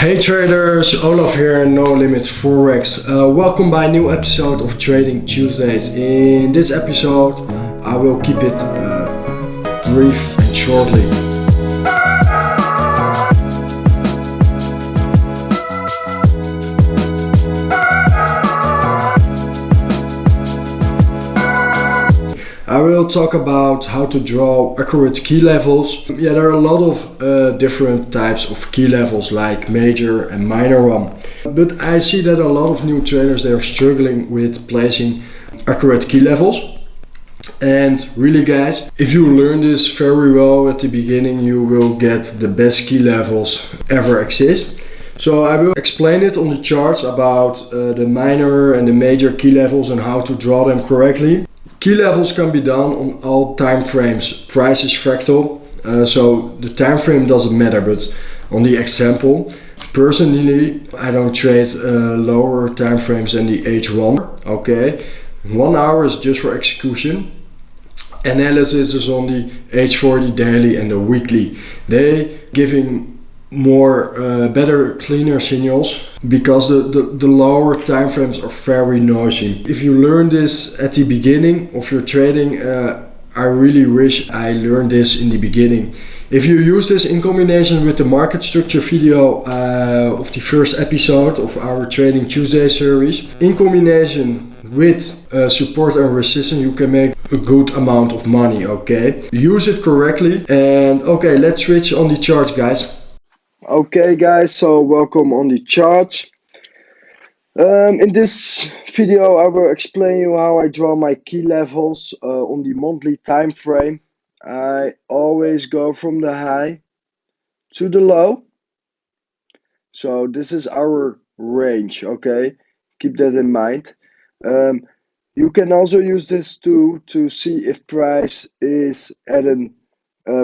Hey traders, Olaf here, No Limit Forex. Welcome by a new episode of Trading Tuesdays. In this episode, I will keep it brief and shortly. I will talk about how to draw accurate key levels. Yeah, there are a lot of different types of key levels like major and minor one. But I see that a lot of new traders, they are struggling with placing accurate key levels. And really guys, if you learn this very well at the beginning, you will get the best key levels ever exist. So I will explain it on the charts about the minor and the major key levels and how to draw them correctly. Key levels can be done on all time frames. Price is fractal, so the time frame doesn't matter, but on the example, personally, I don't trade lower time frames than the H1, okay? 1 hour is just for execution. Analysis is on the H40 daily and the weekly. They giving more better cleaner signals because the lower time frames are very noisy. If you learn this at the beginning of your trading, I really wish I learned this in the beginning. If you use this in combination with the market structure video of the first episode of our Trading Tuesday series, in combination with support and resistance, you can make a good amount of money, okay? Use it correctly. And okay, let's switch on the charts, guys. Okay guys, so welcome on the chart. In this video I will explain you how I draw my key levels on the monthly time frame. I always go from the high to the low. So this is our range, okay? Keep that in mind. You can also use this to see if price is at a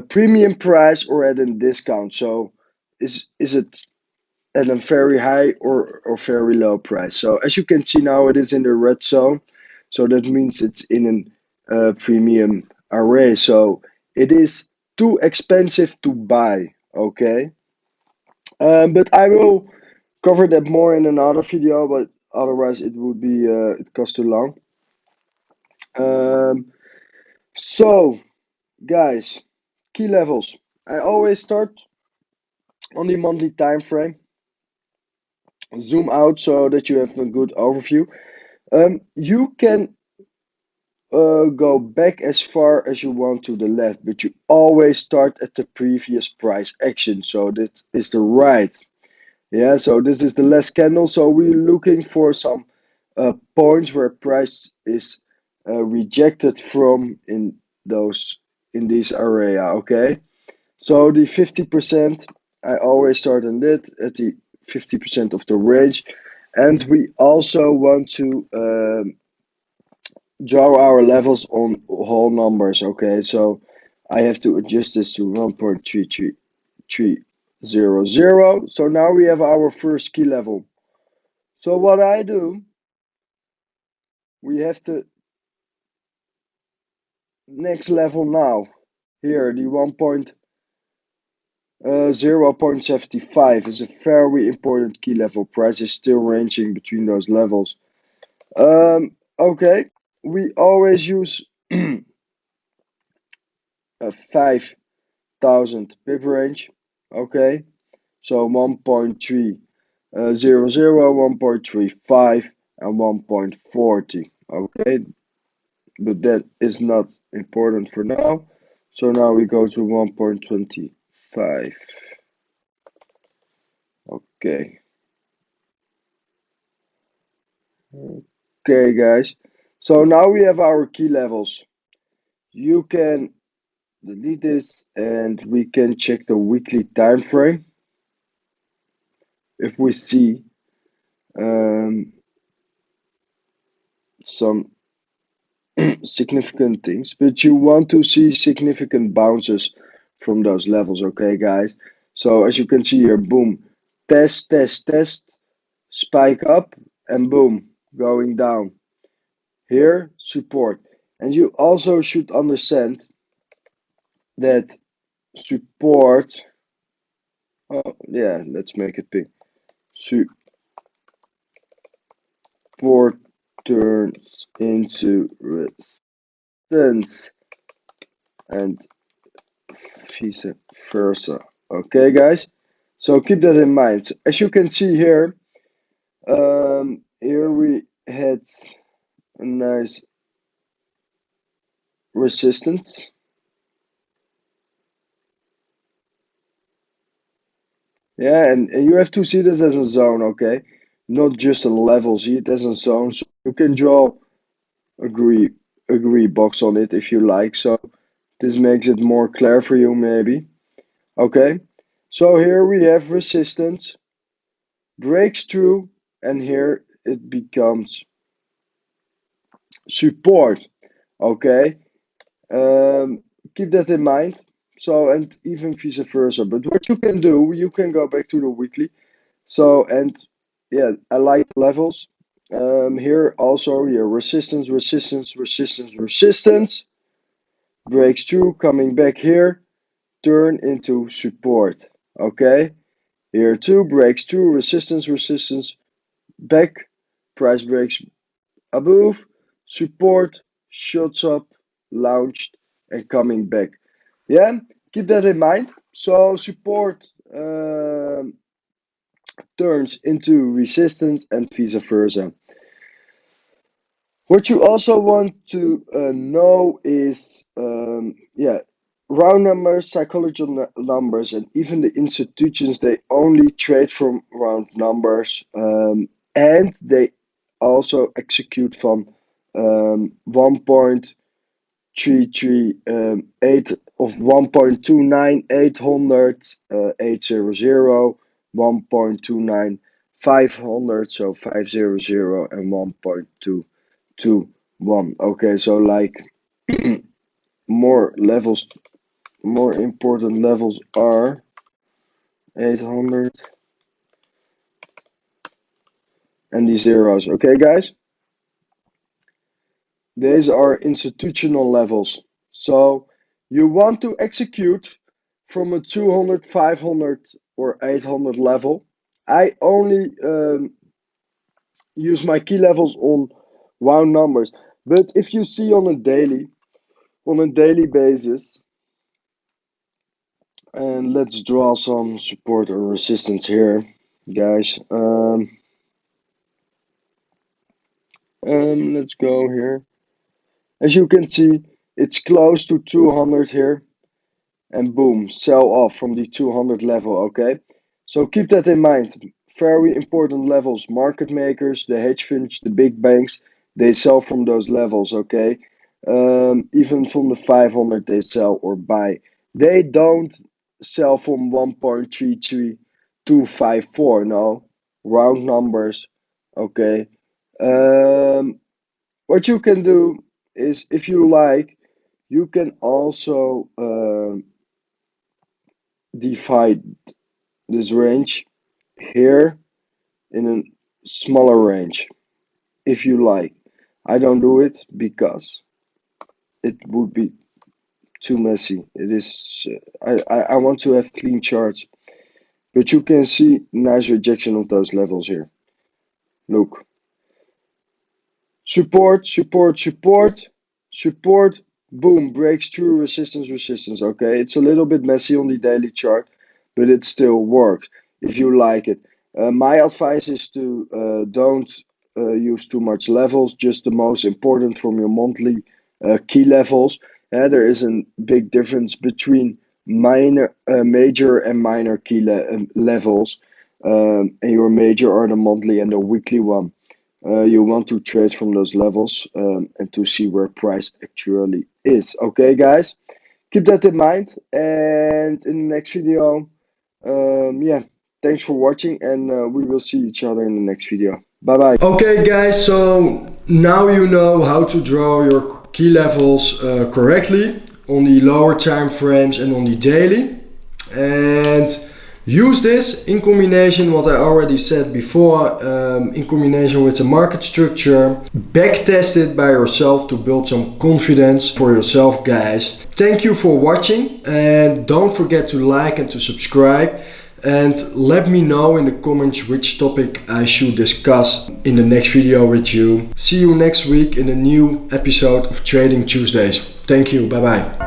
premium price or at a discount. So is it at a very high or very low price? So as you can see now, it is in the red zone. So that means it's in a premium array. So it is too expensive to buy, okay? But I will cover that more in another video, but otherwise it would be it costs too long. So guys, key levels. I always start on the monthly time frame. Zoom out so that you have a good overview. You can go back as far as you want to the left, but you always start at the previous price action. So that is the right. Yeah, so this is the last candle. So we're looking for some points where price is rejected from in this area. Okay, so the 50%, I always start on that at the 50% of the range, and we also want to draw our levels on whole numbers. Okay, so I have to adjust this to 1.33300. So now we have our first key level. So what I do, we have the next level now. Here, the 0.75 is a very important key level. Price is still ranging between those levels. Okay, we always use a 5,000 pip range. Okay, so 1.300, 1.35, and 1.40. Okay, but that is not important for now. So now we go to 1.25. Okay. Okay, guys. So now we have our key levels. You can delete this and we can check the weekly time frame. If we see some significant things, but you want to see significant bounces from those levels, okay, guys? So as you can see here, boom, test, test, test, spike up, and boom, going down. Here, support. And you also should understand that support, oh yeah, let's make it big. support turns into resistance and vice versa. Okay, guys, so keep that in mind. As you can see here, here we had a nice resistance. Yeah, and you have to see this as a zone, okay? Not just a level, see it as a zone. So you can draw a agree box on it if you like. So this makes it more clear for you maybe. Okay, so here we have resistance, breaks through, and here it becomes support. Okay, keep that in mind. So, and even vice versa. But what you can do, you can go back to the weekly. So, and yeah, I like levels. Here also, yeah, resistance, resistance, resistance, resistance, breaks through, coming back here, turn into support. Okay, here too, breaks through, resistance, resistance, back, price breaks above, support, shots up, launched, and coming back. Yeah, keep that in mind. So support turns into resistance and vice versa. What you also want to know is, yeah, round numbers, psychological numbers, and even the institutions, they only trade from round numbers, and they also execute from 1.338 of 1.29800, 800, 1.29 500, so 500, and 1.221. Okay, so like more levels, more important levels are 800 and these zeros. Okay, guys, these are institutional levels. So you want to execute from a 200, 500, or 800 level. I only use my key levels on round numbers. But if you see on a daily basis, and let's draw some support or resistance here, guys. Let's go here. As you can see, it's close to 200 here, and boom, sell off from the 200 level. Okay, so keep that in mind. Very important levels. Market makers, the hedge funds, the big banks, they sell from those levels. Okay, even from the 500 they sell or buy. They don't sell from 1.33254. No, round numbers. Okay, what you can do is, if you like, you can also divide this range here in a smaller range if you like. I don't do it because it would be too messy. It is I want to have clean charts, but you can see nice rejection of those levels here. Look, support, support, support, support, boom, breaks through, resistance, resistance. Okay, it's a little bit messy on the daily chart, but it still works if you like it. My advice is to don't use too much levels, just the most important from your monthly key levels. There is a big difference between major and minor key levels, and your major are the monthly and the weekly one. You want to trade from those levels, and to see where price actually is. Okay, guys, keep that in mind. And in the next video, yeah, thanks for watching, and we will see each other in the next video. Bye bye. Okay guys, so now you know how to draw your key levels correctly on the lower time frames and on the daily, and use this in combination, what I already said before, in combination with the market structure. Backtest it by yourself to build some confidence for yourself, guys. Thank you for watching, and don't forget to like and to subscribe. and let me know in the comments which topic I should discuss in the next video with you. See you next week in a new episode of Trading Tuesdays. Thank you, bye bye.